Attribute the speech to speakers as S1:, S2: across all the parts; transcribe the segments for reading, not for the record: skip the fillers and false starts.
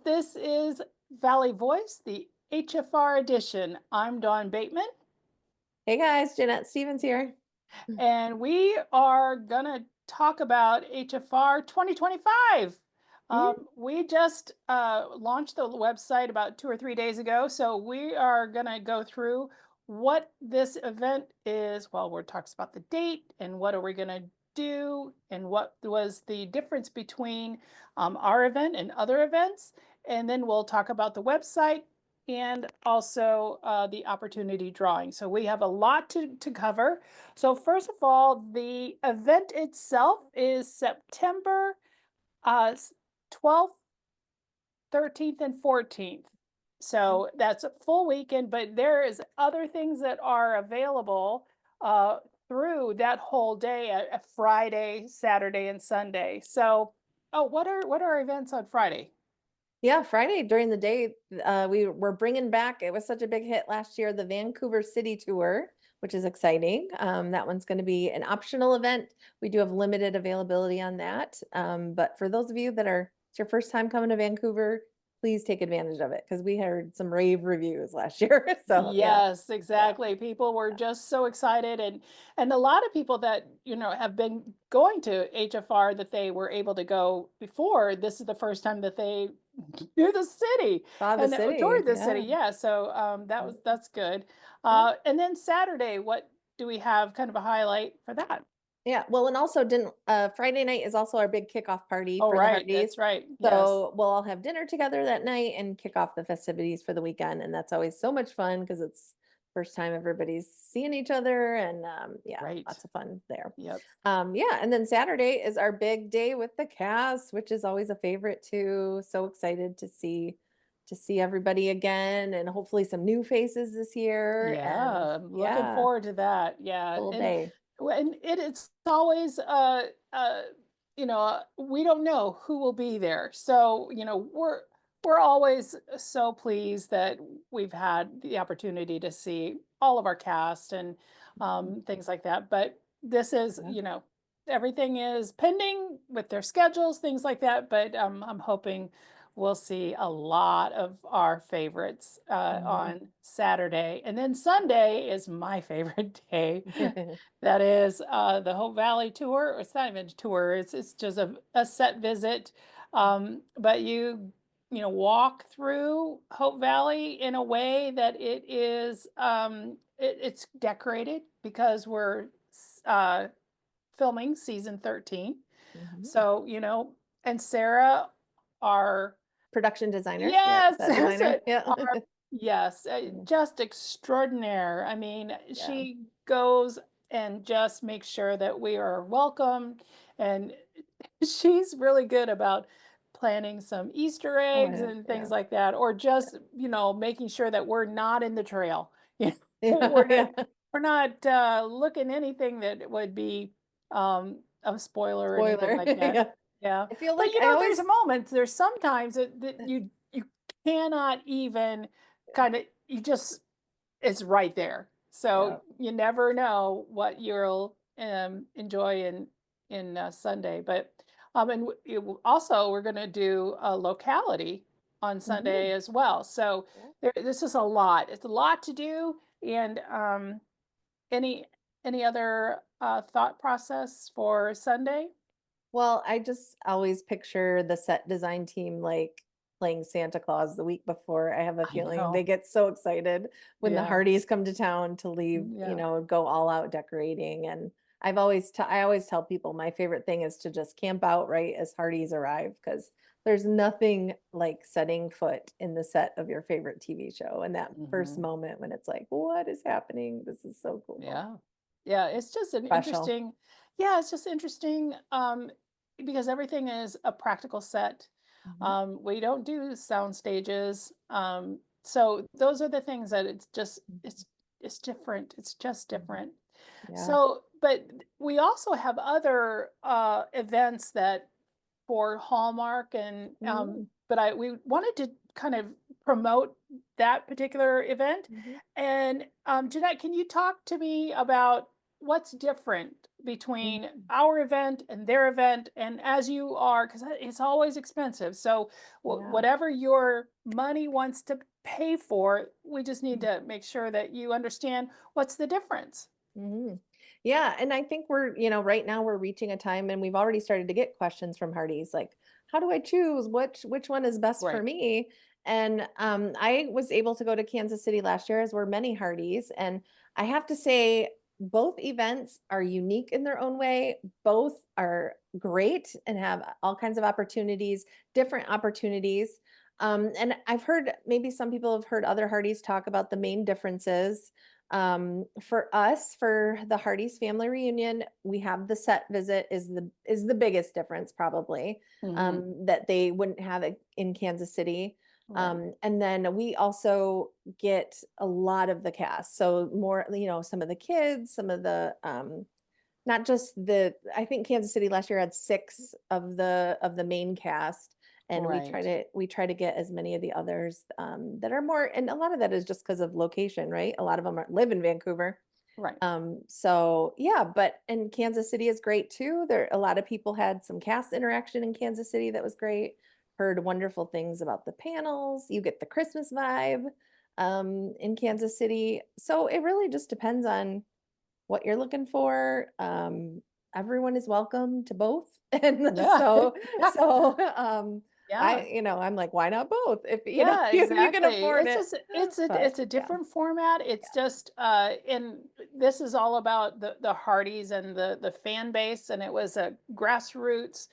S1: This is Valley Voice, the HFR edition. I'm Dawn Bateman,
S2: Hey guys, Jeanette Stevens here.
S1: and we are going to talk about HFR 2025.
S2: Mm.
S1: We just launched the website about 2 or 3 days ago, so we are going to go through what this event is. Well, we're talks about the date and what are we going to do and what was the difference between our event and other events. And then we'll talk about the website and also the opportunity drawing. So we have a lot to cover. So first of all, the event itself is September 12th, 13th, and 14th. So that's a full weekend, but there is other things that are available uh, through that whole day, a Friday, Saturday, and Sunday. So, oh, what are events on Friday?
S2: Yeah, Friday during the day, we were bringing back, it was such a big hit last year, the Vancouver City Tour, which is exciting. That one's going to be an optional event. We do have limited availability on that. But for those of you that it's your first time coming to Vancouver, please take advantage of it because we heard some rave reviews last year. So yeah,
S1: Yes,
S2: yeah.
S1: exactly. People were just so excited, and a lot of people that, have been going to HFR that they were able to go before. This is the first time that they knew the city
S2: Saw the
S1: and
S2: city.
S1: toured the city.
S2: Yeah.
S1: Yeah, so that's good. And then Saturday, what do we have kind of a highlight for that?
S2: Yeah, well, and also didn't Friday night is also our big kickoff party
S1: Oh,
S2: for the
S1: right,
S2: Hearties.
S1: that's right. Yes.
S2: So we'll all have dinner together that night and kick off the festivities for the weekend. And that's always so much fun because it's first time everybody's seeing each other and yeah,
S1: Right.
S2: lots of fun there.
S1: Yep.
S2: Yeah, and then Saturday is our big day with the cast, which is always a favorite too. So excited to see everybody again and hopefully some new faces this year. And
S1: Yeah, I'm looking
S2: yeah,
S1: forward to that. Yeah,
S2: full
S1: and
S2: day.
S1: when it's always we don't know who will be there. So, we're always so pleased that we've had the opportunity to see all of our cast and things like that. But this is,
S2: Yeah.
S1: everything is pending with their schedules, things like that. But I'm hoping we'll see a lot of our favorites
S2: Mhm.
S1: on Saturday. And then Sunday is my favorite day. That is the Hope Valley tour. It's not even a tour, it's just a set visit. But walk through Hope Valley in a way that it is it's decorated because we're uh, filming season 13.
S2: Mhm.
S1: So, and Sarah, our
S2: Production designer. Yeah,
S1: yes,
S2: set designer. Yeah.
S1: yes, just extraordinaire. I mean,
S2: Yeah.
S1: she goes and just makes sure that we are welcome, and she's really good about planting some Easter
S2: Oh
S1: eggs
S2: yeah.
S1: and things
S2: Yeah.
S1: like that, or just, making sure that we're not in the trail.
S2: Yeah.
S1: We're not
S2: Yeah.
S1: looking anything that would be a spoiler or anything
S2: Spoiler.
S1: like that.
S2: Yeah.
S1: Yeah.
S2: I feel
S1: But
S2: like I
S1: there's
S2: always
S1: moments, there's sometimes that you cannot even kind of you just it's right there. So
S2: yeah.
S1: you never know what you'll enjoy in Sunday. But and also we're going to do a locality on
S2: Mhm.
S1: Sunday as well. So
S2: Yeah.
S1: this is a lot. It's a lot to do. And any any other thought process for Sunday?
S2: Well, I just always picture the set design team like playing Santa Claus the week before. I have a
S1: I
S2: feeling they
S1: know.
S2: get so excited when the
S1: Yeah.
S2: Hardies come to town to leave,
S1: Yeah.
S2: go all out decorating. And I always tell people my favorite thing is to just camp out right as Hardies arrive because there's nothing like setting foot in the set of your favorite TV show and that first
S1: Hmm.
S2: moment when it's like, what is happening? This is so cool.
S1: Yeah. Yeah, it's just an
S2: Special.
S1: interesting yeah, it's just interesting, because everything is a practical set.
S2: Mhm.
S1: We don't do sound stages. So those are the things that it's different. It's just
S2: Mhm.
S1: different.
S2: Yeah.
S1: So, but we also have other events that for Hallmark and
S2: Mhm.
S1: but I we wanted to kind of promote that particular event.
S2: Mhm.
S1: And Jeanette, can you talk to me about what's different between
S2: Mhm.
S1: our event and their event, and as you are, because it's always expensive. So
S2: Yeah.
S1: whatever your money wants to pay for, we just need to make sure that you understand what's the difference.
S2: Mhm. Yeah, and I think right now we're reaching a time and we've already started to get questions from Hardee's like, how do I choose which one is best for
S1: Right.
S2: me? And I was able to go to Kansas City last year, as were many Hardee's, and I have to say both events are unique in their own way. Both are great and have all kinds of opportunities, different opportunities. And I've heard maybe some people have heard other Hardee's talk about the main differences. For us, for the Hardee's family reunion, we have the set visit is the biggest difference probably,
S1: Hmm.
S2: that they wouldn't have it in Kansas City.
S1: Right.
S2: And then we also get a lot of the cast. So more, some of the kids, some of the not just I think Kansas City last year had 6 of the main cast, and
S1: Right.
S2: we try to get as many of the others, that are more, and a lot of that is just because of location, right? A lot of them live in Vancouver.
S1: Right.
S2: So yeah, and Kansas City is great too. There a lot of people had some cast interaction in Kansas City that was great. Heard wonderful things about the panels. You get the Christmas vibe, in Kansas City. So it really just depends on what you're looking for. Everyone is welcome to both. And
S1: Yeah.
S2: so
S1: Yeah.
S2: I'm like, why not both? If
S1: Yeah,
S2: if you can
S1: exactly.
S2: afford
S1: It's
S2: it.
S1: just it's a
S2: But
S1: it's a
S2: yeah.
S1: different format. It's just and this is all about the Hardys and the fan base, and it was a grassroots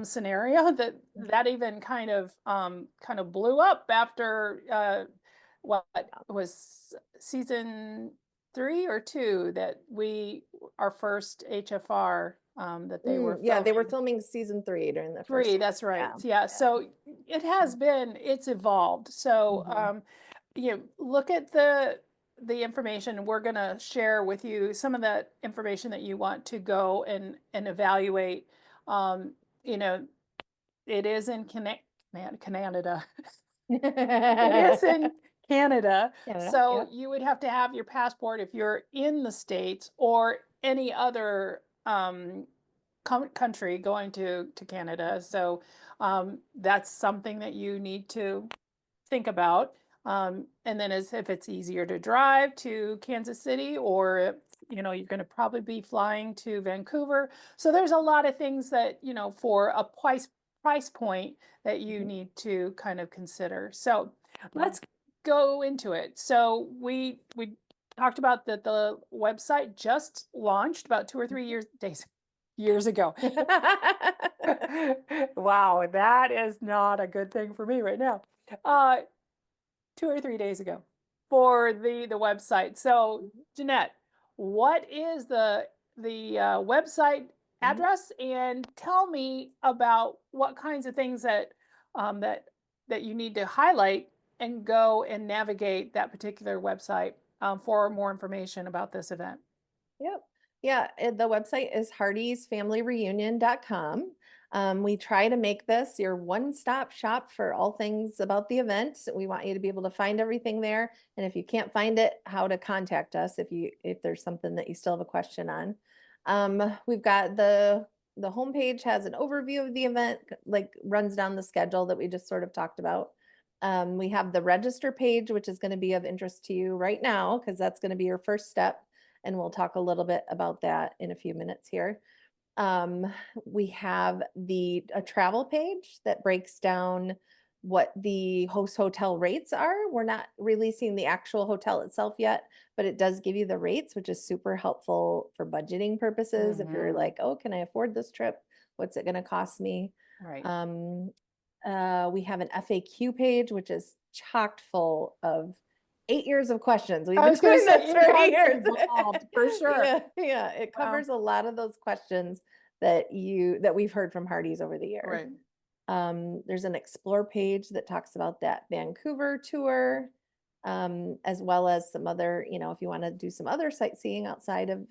S1: scenario that even kind of blew up after what was season 3 or 2 that we our first HFR that they were
S2: Yeah, they were
S1: filming.
S2: filming season 3 during the
S1: 3,
S2: first one.
S1: that's right.
S2: Yeah.
S1: Yeah, so it has been it's evolved. So,
S2: Mhm.
S1: look at the information. We're gonna share with you some of that information that you want to go and evaluate. Um, you know, it is in Canada. It is in Canada.
S2: Canada,
S1: So
S2: yep.
S1: you would have to have your passport if you're in the States or any other country going to Canada. So that's something that you need to think about. And then as if it's easier to drive to Kansas City or if, you're going to probably be flying to Vancouver. So there's a lot of things that, for a price point that you
S2: Mhm.
S1: need to kind of consider. So
S2: Yeah.
S1: let's go into it. So we talked about that the website just launched about 2 or 3 years ago. Wow, that is not a good thing for me right now. Uh, 2 or 3 days ago for the website. So,
S2: Mhm.
S1: Jeanette, what is the website
S2: Mhm.
S1: address, and tell me about what kinds of things that you need to highlight and go and navigate that particular website for more information about this event.
S2: Yep. Yeah, the website is heartiesfamilyreunion.com. We try to make this your one-stop shop for all things about the event. We want you to be able to find everything there, and if you can't find it, how to contact us if there's something that you still have a question on. We've got the homepage has an overview of the event, like runs down the schedule that we just sort of talked about. We have the register page, which is going to be of interest to you right now because that's going to be your first step, and we'll talk a little bit about that in a few minutes here. We have a travel page that breaks down what the host hotel rates are. We're not releasing the actual hotel itself yet, but it does give you the rates, which is super helpful for budgeting purposes. If you're
S1: Hmm.
S2: like, oh, can I afford this trip? What's it going to cost me?
S1: Right.
S2: Um, we have an FAQ page, which is chocked full of 8 years of questions. We've
S1: I
S2: been
S1: was going to
S2: doing
S1: say
S2: this
S1: it
S2: for
S1: has
S2: 8 years.
S1: evolved for sure.
S2: Yeah, it
S1: Wow.
S2: covers a lot of those questions that we've heard from Hardee's over the years.
S1: Right.
S2: There's an explore page that talks about that Vancouver tour, as well as some other, if you want to do some other sightseeing outside of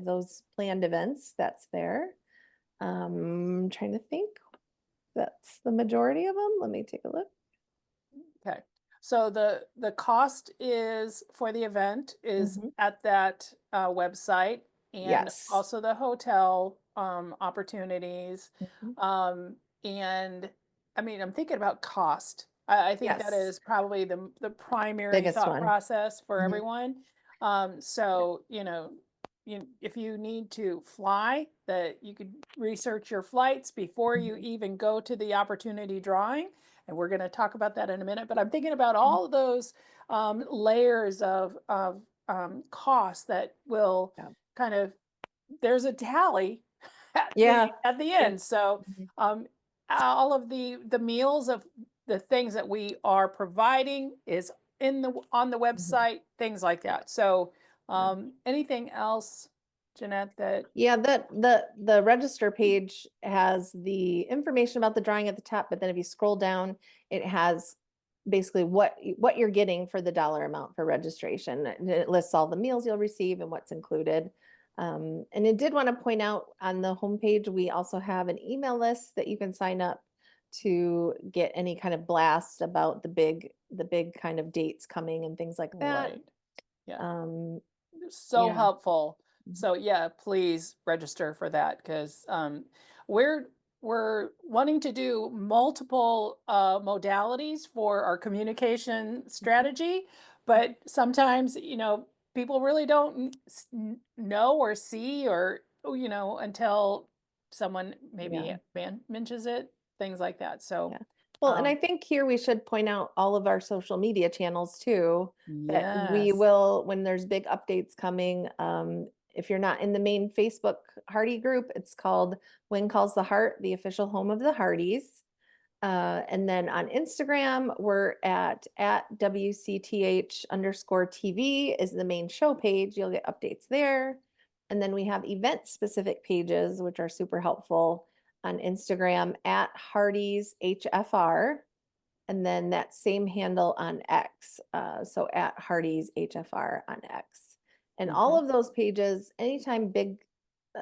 S2: those planned events, that's there. Trying to think. That's the majority of them. Let me take a look.
S1: Okay. So the cost is for the event is
S2: Mhm.
S1: at that website. and
S2: Yes.
S1: also the hotel opportunities.
S2: Mhm.
S1: Um, and I mean, I'm thinking about cost. I think that
S2: Yes.
S1: is probably the primary
S2: Biggest
S1: thought
S2: one.
S1: process for
S2: Mhm.
S1: everyone.
S2: Yeah.
S1: So, if you need to fly, that you could research your flights before you
S2: Mhm.
S1: even go to the opportunity drawing. And we're going to talk about that in a minute. But I'm thinking about
S2: Mhm.
S1: all of those layers of costs that will
S2: Yeah.
S1: kind of there's a tally at
S2: Yeah.
S1: the
S2: Yep.
S1: end. So
S2: Mhm.
S1: um, all of the meals of the things that we are providing is in the on the
S2: Mhm.
S1: website, things like that. So
S2: Yeah.
S1: anything else, Jeanette, that
S2: Yeah, the register page has the information about the drawing at the top, but then if you scroll down, it has basically what you're getting for the dollar amount for registration. And it lists all the meals you'll receive and what's included. And it did want to point out on the homepage, we also have an email list that you can sign up to get any kind of blast about the big kind of dates coming and things like that.
S1: right? Yeah.
S2: Um,
S1: So
S2: yeah.
S1: helpful. So yeah, please register for that because we're we're wanting to do multiple modalities for our communication
S2: Mhm.
S1: strategy, but sometimes people really don't know or see or until someone maybe
S2: Yeah.
S1: mentions it, things like that. So
S2: Yeah. Well, and I
S1: um,
S2: think here we should point out all of our social media channels too, that we
S1: yes,
S2: will, when there's big updates coming, if you're not in the main Facebook Hearty group, it's called When Calls the Heart, the official home of the Hearties. And then on Instagram, we're at WCTH_TV is the main show page. You'll get updates there. And then we have event specific pages, which are super helpful on Instagram at Hearties HFR. And then that same handle on X. So at Hearties HFR on X. And all
S1: hmm,
S2: of those pages, anytime big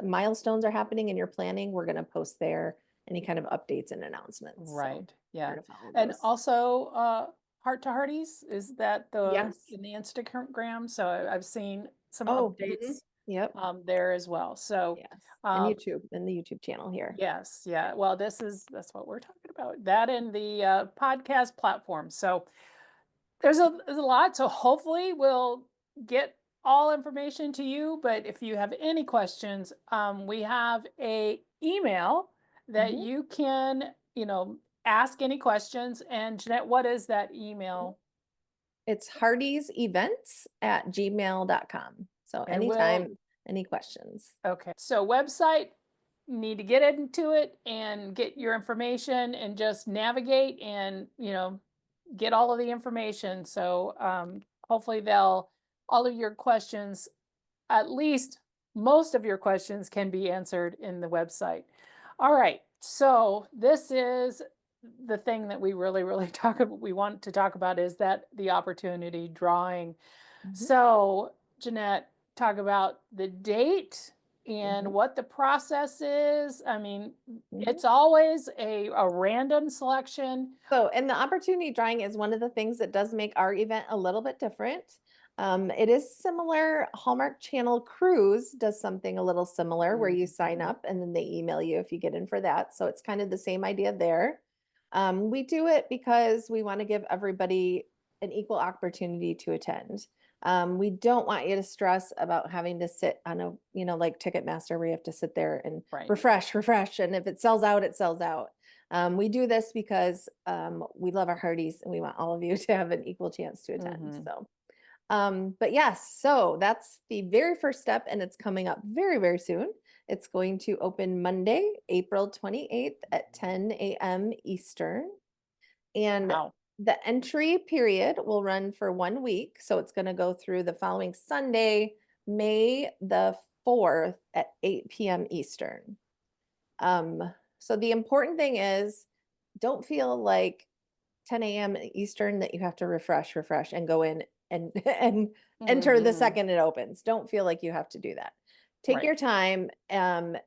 S2: milestones are happening in your planning, we're going to post there any kind of updates and announcements. So
S1: right, yeah,
S2: sure to follow
S1: and
S2: those.
S1: also Heart to Hearties, is that the
S2: Yes.
S1: in the Instagram? So I've seen some
S2: Oh, mhm.
S1: updates
S2: Yep.
S1: there as well. So
S2: Yes. And
S1: um,
S2: YouTube and the YouTube channel here.
S1: yes, yeah. Well, that's what we're talking about. That in the podcast platform. So there's a lot. So hopefully we'll get all information to you. But if you have any questions, we have a email that
S2: Mhm.
S1: you can, ask any questions. And Jeanette, what is that email?
S2: It's heartiesevents@gmail.com. So
S1: And we'll
S2: anytime, any questions.
S1: Okay. So website, need to get into it and get your information and just navigate and, get all of the information. So hopefully they'll all of your questions, at least most of your questions can be answered in the website. All right. So this is the thing that we really, really we want to talk about is that the opportunity drawing.
S2: Mhm.
S1: So, Jeanette, talk about the date and
S2: Mhm.
S1: what the process is. I mean,
S2: Mhm.
S1: it's always a random selection.
S2: So, and the opportunity drawing is one of the things that does make our event a little bit different. It is similar. Hallmark Channel Cruise does something a little similar where you sign
S1: Mhm.
S2: up and then they email you if you get in for that. So it's kind of the same idea there. We do it because we want to give everybody an equal opportunity to attend. We don't want you to stress about having to sit on a, like Ticketmaster where you have to sit there and
S1: Right.
S2: refresh. And if it sells out, it sells out. We do this because we love our Hearties and we want all of you to have an equal chance to attend.
S1: Hmm.
S2: So, but yes, so that's the very first step, and it's coming up very, very soon. It's going to open Monday, April 28th at 10 a.m. Eastern. And
S1: Wow.
S2: the entry period will run for 1 week. So it's going to go through the following Sunday, May the 4th at 8 p.m. Eastern. So the important thing is don't feel like 10 a.m. Eastern that you have to refresh and go in and and enter the
S1: Hmm.
S2: second it opens. Don't feel like you have to do that. Take
S1: Right.
S2: your time.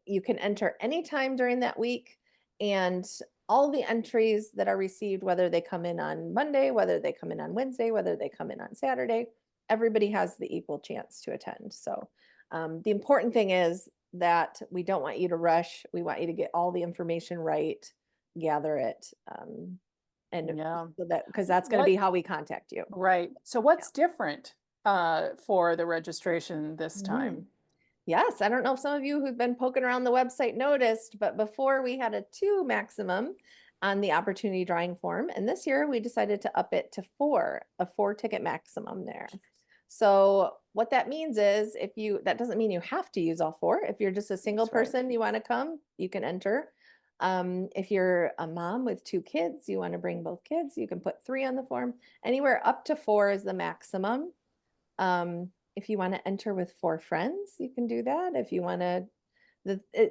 S2: You can enter anytime during that week, and all the entries that are received, whether they come in on Monday, whether they come in on Wednesday, whether they come in on Saturday, everybody has the equal chance to attend. So The important thing is that we don't want you to rush. We want you to get all the information right, gather it, and
S1: Yeah.
S2: so that because that's going to be
S1: What
S2: how we contact you.
S1: Right. So
S2: Yeah.
S1: what's different for the registration this
S2: Mhm.
S1: time?
S2: Yes, I don't know if some of you who've been poking around the website noticed, but before we had a 2 maximum on the opportunity drawing form, and this year we decided to up it to 4, a 4 ticket maximum there. So what that means is if you that doesn't mean you have to use all 4. If you're just a single
S1: That's right.
S2: person, you want to come, you can enter. If you're a mom with 2 kids, you want to bring both kids, you can put 3 on the form. Anywhere up to 4 is the maximum. If you want to enter with 4 friends, you can do that. If you want to,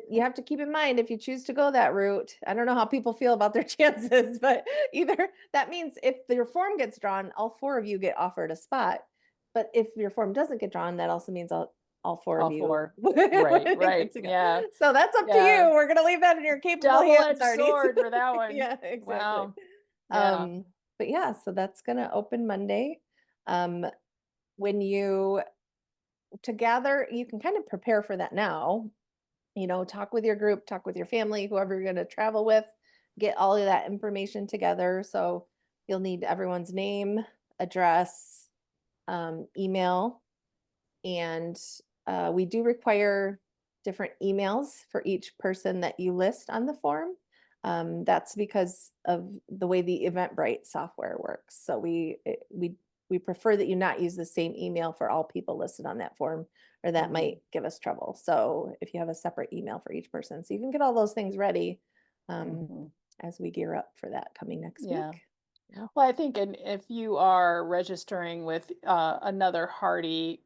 S2: you have to keep in mind if you choose to go that route. I don't know how people feel about their chances, but either that means if your form gets drawn, all 4 of you get offered a spot. But if your form doesn't get drawn, that also means all 4 of
S1: All
S2: you
S1: four.
S2: would
S1: Right,
S2: get
S1: right.
S2: to go.
S1: Yeah.
S2: So that's up to
S1: Yeah.
S2: you. We're going to leave that in your capable hands,
S1: Double-edged
S2: Artie.
S1: sword for that one.
S2: Yeah, exactly.
S1: Wow. Yeah.
S2: Um, but yeah, so that's going to open Monday. Um, when you to gather, you can kind of prepare for that now. Talk with your group, talk with your family, whoever you're going to travel with, get all of that information together. So you'll need everyone's name, address, email, and we do require different emails for each person that you list on the form. That's because of the way the Eventbrite software works. So we prefer that you not use the same email for all people listed on that form, or that
S1: Mhm.
S2: might give us trouble. So if you have a separate email for each person, so you can get all those things ready um,
S1: Mhm.
S2: as we gear up for that coming next
S1: Yeah.
S2: week. Yeah.
S1: Well, I think, and if you are registering with another Hardy,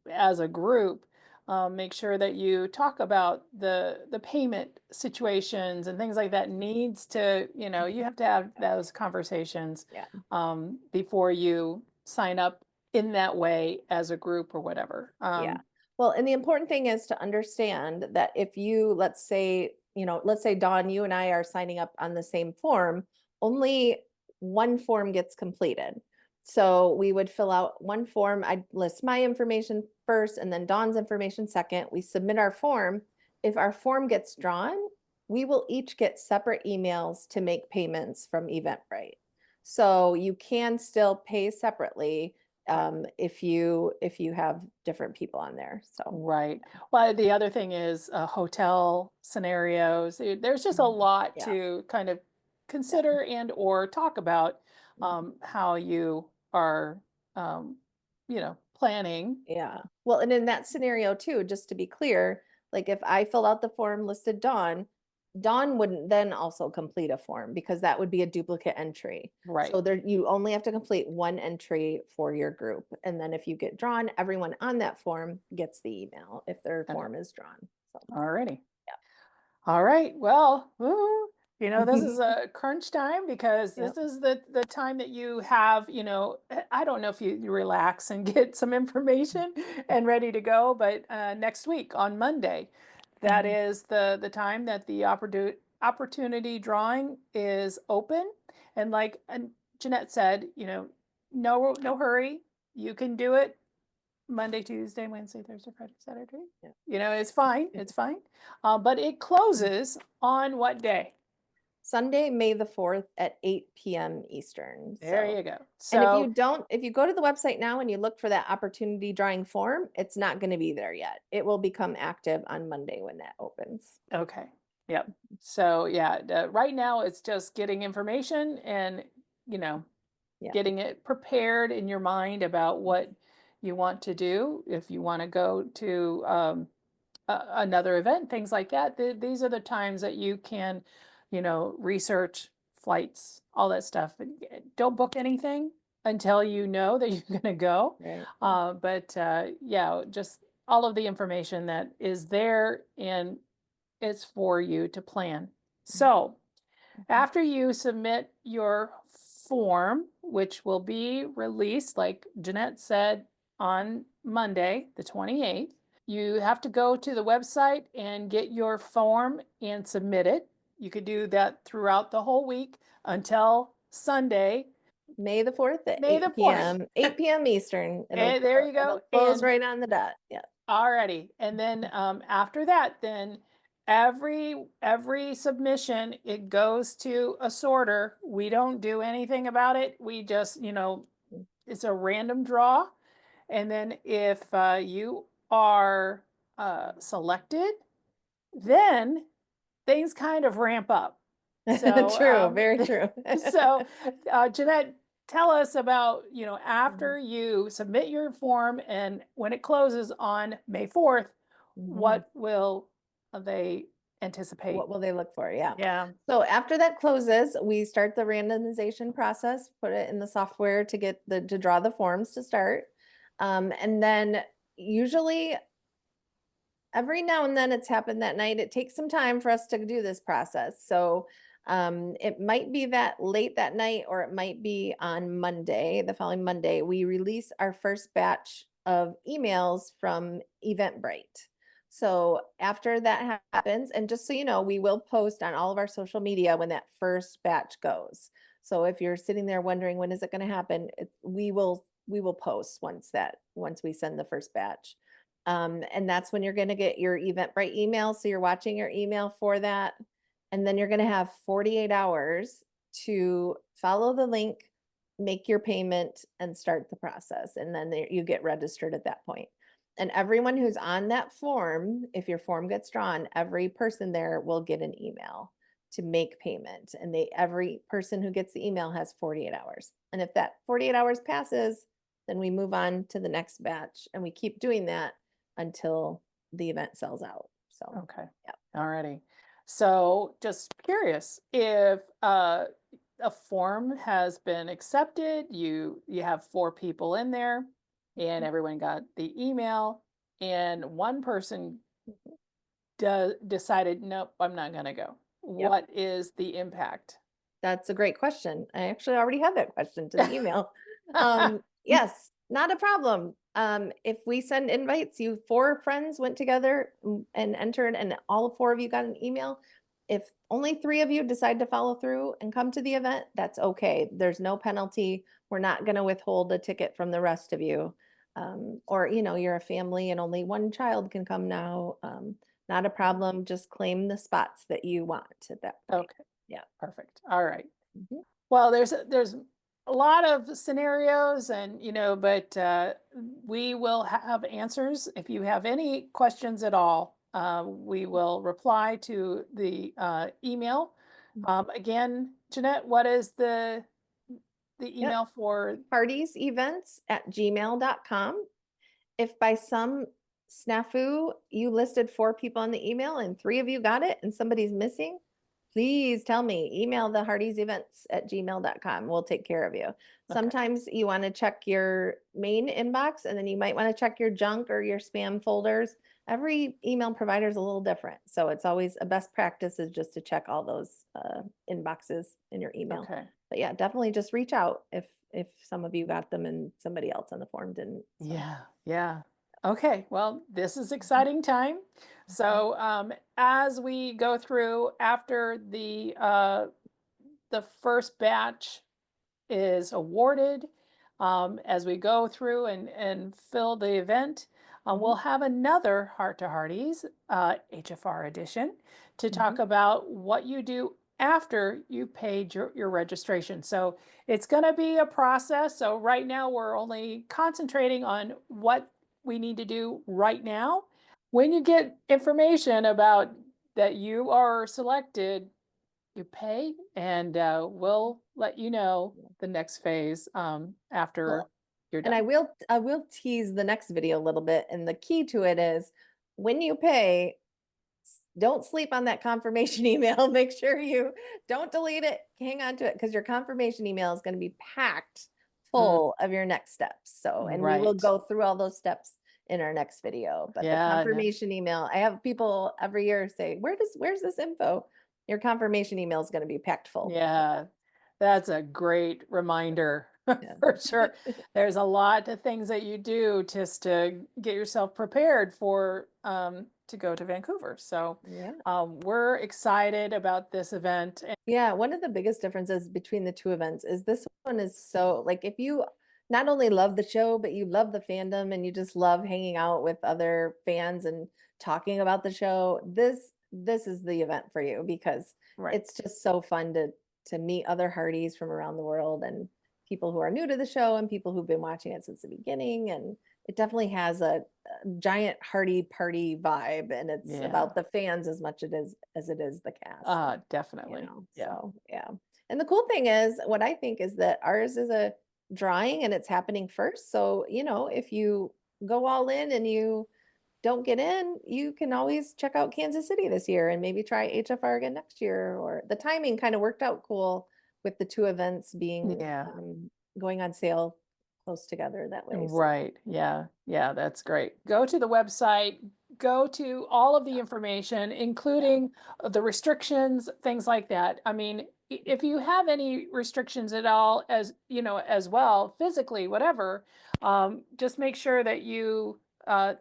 S1: as a group, make sure that you talk about the payment situations and things like that. Needs to, you
S2: Mhm.
S1: have to have those conversations
S2: Yeah.
S1: before you sign up in that way as a group or whatever.
S2: Yeah. Well, and the important thing is to understand that if you, let's say Dawn, you and I are signing up on the same form, only one form gets completed. So we would fill out one form. I'd list my information first and then Dawn's information second. We submit our form. If our form gets drawn, we will each get separate emails to make payments from Eventbrite. So you can still pay separately if you have different people on there. So
S1: Right. Well, the other thing is hotel scenarios. There's just a
S2: Mhm.
S1: lot
S2: Yeah,
S1: to kind of
S2: yeah,
S1: consider and or talk about
S2: mhm,
S1: how you are, planning.
S2: yeah. Well, and in that scenario too, just to be clear, like if I fill out the form listed Dawn, Dawn wouldn't then also complete a form because that would be a duplicate entry.
S1: Right.
S2: So there, you only have to complete one entry for your group, and then if you get drawn, everyone on that form gets the email if their
S1: Okay.
S2: form is drawn. So
S1: Alrighty. All right. Well, woo, this
S2: yeah.
S1: is a crunch time because
S2: Yep.
S1: this is the time that you have, I don't know if you relax and get some information and ready to go, but next week on Monday, that
S2: Mhm.
S1: is the time that the opportunity drawing is open. And like Jeanette said, no hurry. You can do it Monday, Tuesday, Wednesday, Thursday, Friday, Saturday.
S2: Yeah.
S1: It's fine. It's fine. But it closes on what day?
S2: Sunday, May the 4th at 8 p.m. Eastern.
S1: There
S2: So,
S1: you go.
S2: and
S1: So,
S2: if you go to the website now and you look for that opportunity drawing form, it's not going to be there yet. It will become active on Monday when that opens.
S1: okay. Yep. So, yeah, right now it's just getting information and, you know,
S2: Yeah.
S1: getting it prepared in your mind about what you want to do. If you want to go to another event, things like that. These are the times that you can, research flights, all that stuff. And don't book anything until you know that you're going to go.
S2: Right.
S1: But yeah, just all of the information that is there and it's for you to plan. So
S2: Mhm.
S1: after you submit your form, which will be released, like Jeanette said, on Monday, the 28th, you have to go to the website and get your form and submit it. You could do that throughout the whole week until Sunday,
S2: May the 4th at
S1: May the
S2: 8
S1: 4th.
S2: p.m. 8 p.m. Eastern.
S1: And there you
S2: It'll
S1: go.
S2: close
S1: And
S2: right on the dot. Yeah.
S1: Alrighty. And then after that, then every submission, it goes to a sorter. We don't do anything about it. We just, it's a random draw. And then if you are selected, then things kind of ramp up. So,
S2: True, very true.
S1: so Jeanette, tell us about,
S2: Mhm,
S1: after you submit your form and when it closes on May 4th,
S2: mhm.
S1: what will they
S2: What
S1: anticipate?
S2: will they look for? Yeah.
S1: Yeah.
S2: So after that closes, we start the randomization process, put it in the software to get to draw the forms to start. And then usually every now and then it's happened that night. It takes some time for us to do this process. So it might be that late that night, or it might be on Monday, the following Monday, we release our first batch of emails from Eventbrite. So after that happens, and just so you know, we will post on all of our social media when that first batch goes. So if you're sitting there wondering when is it going to happen, we will post once we send the first batch. And that's when you're going to get your Eventbrite email. So you're watching your email for that. And then you're going to have 48 hours to follow the link, make your payment, and start the process. And then you get registered at that point. And everyone who's on that form, if your form gets drawn, every person there will get an email to make payment. And every person who gets the email has 48 hours. And if that 48 hours passes, then we move on to the next batch and we keep doing that until the event sells out. So,
S1: Okay.
S2: yeah.
S1: Alrighty. So just curious if a form has been accepted, you have four people in there and everyone got the email and one person
S2: Mhm.
S1: decided, nope, I'm not going to go.
S2: Yep.
S1: What is the impact?
S2: That's a great question. I actually already had that question to the email. Yes, not a problem. If we send invites, you four friends went together and entered, and all four of you got an email. If only three of you decide to follow through and come to the event, that's okay. There's no penalty. We're not going to withhold a ticket from the rest of you. Or, you're a family and only one child can come now. Not a problem. Just claim the spots that you want at that point.
S1: Okay,
S2: Yeah.
S1: perfect. All right.
S2: Mhm.
S1: Well, there's a lot of scenarios and but we will have answers if you have any questions at all. We will reply to the email. Again, Jeanette, what is the
S2: Yep.
S1: email for?
S2: Heartiesevents@gmail.com. If by some snafu you listed four people on the email and three of you got it and somebody's missing, please tell me. Email the heartiesevents@gmail.com. We'll take care of you.
S1: Okay,
S2: Sometimes you want to check your main inbox and then you might want to check your junk or your spam folders. Every email provider is a little different. So it's always a best practice is just to check all those inboxes in your email.
S1: okay.
S2: But yeah, definitely just reach out if some of you got them and somebody else on the form didn't. So
S1: Yeah, yeah. Okay, well, this is
S2: mhm,
S1: exciting time.
S2: mhm,
S1: So, as we go through after the first batch is awarded, as we go through and fill the event.
S2: mhm,
S1: We'll have another Heart to Hearties, HFR edition, to
S2: mhm.
S1: talk about what you do after you paid your registration. So it's going to be a process. So right now we're only concentrating on what we need to do right now. When you get information about that you are selected, you pay, and we'll let you know the next phase
S2: Well,
S1: after you're
S2: and I
S1: done.
S2: will I will tease the next video a little bit. And the key to it is when you pay, don't sleep on that confirmation email. Make sure you don't delete it. Hang on to it because your confirmation email is going to be packed
S1: Mm,
S2: full of your next steps. So, and we will
S1: right.
S2: go through all those steps in our next video. But the
S1: Yeah. No,
S2: confirmation email, I have people every year say, where's this info? Your confirmation email is going to be packed full.
S1: yeah. That's a great reminder
S2: Yeah.
S1: for sure. There's a lot of things that you do just to get yourself prepared for to go to Vancouver. So
S2: Yeah.
S1: we're excited about this event.
S2: Yeah, one of the biggest differences between the two events is this one is so like if you not only love the show, but you love the fandom and you just love hanging out with other fans and talking about the show, this is the event for you because
S1: Right.
S2: it's just so fun to meet other Hearties from around the world and people who are new to the show and people who've been watching it since the beginning. And it definitely has a giant Hearty party vibe, and it's
S1: Yeah.
S2: about the fans as much as it is the cast. And
S1: Definitely. Yeah.
S2: so yeah. And the cool thing is, what I think is that ours is a drawing and it's happening first. So, if you go all in and you don't get in, you can always check out Kansas City this year and maybe try HFR again next year. Or the timing kind of worked out cool with the two events being
S1: Yeah.
S2: going on sale close together that way. So,
S1: Right. Yeah. Yeah, that's great. Go to the website, go to all of the
S2: yeah,
S1: information,
S2: yeah.
S1: including the restrictions, things like that. I mean, if you have any restrictions at all, as you know, as well, physically, whatever, just make sure that you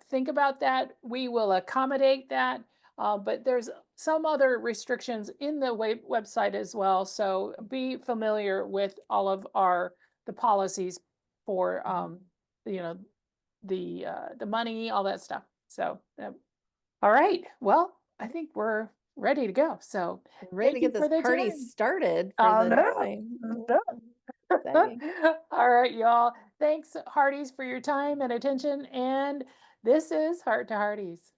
S1: think about that. We will accommodate that. But there's some other restrictions in the website as well. So be familiar with all of the policies for you know the money, all that stuff. So all right, well, I think we're ready to go. So
S2: Ready to
S1: thank
S2: get
S1: you
S2: this
S1: for the
S2: party
S1: time.
S2: started for
S1: Oh
S2: the
S1: no,
S2: drawing.
S1: no.
S2: Exciting.
S1: All right, y'all. Thanks, Hearties, for your time and attention. And this is Heart to Hearties.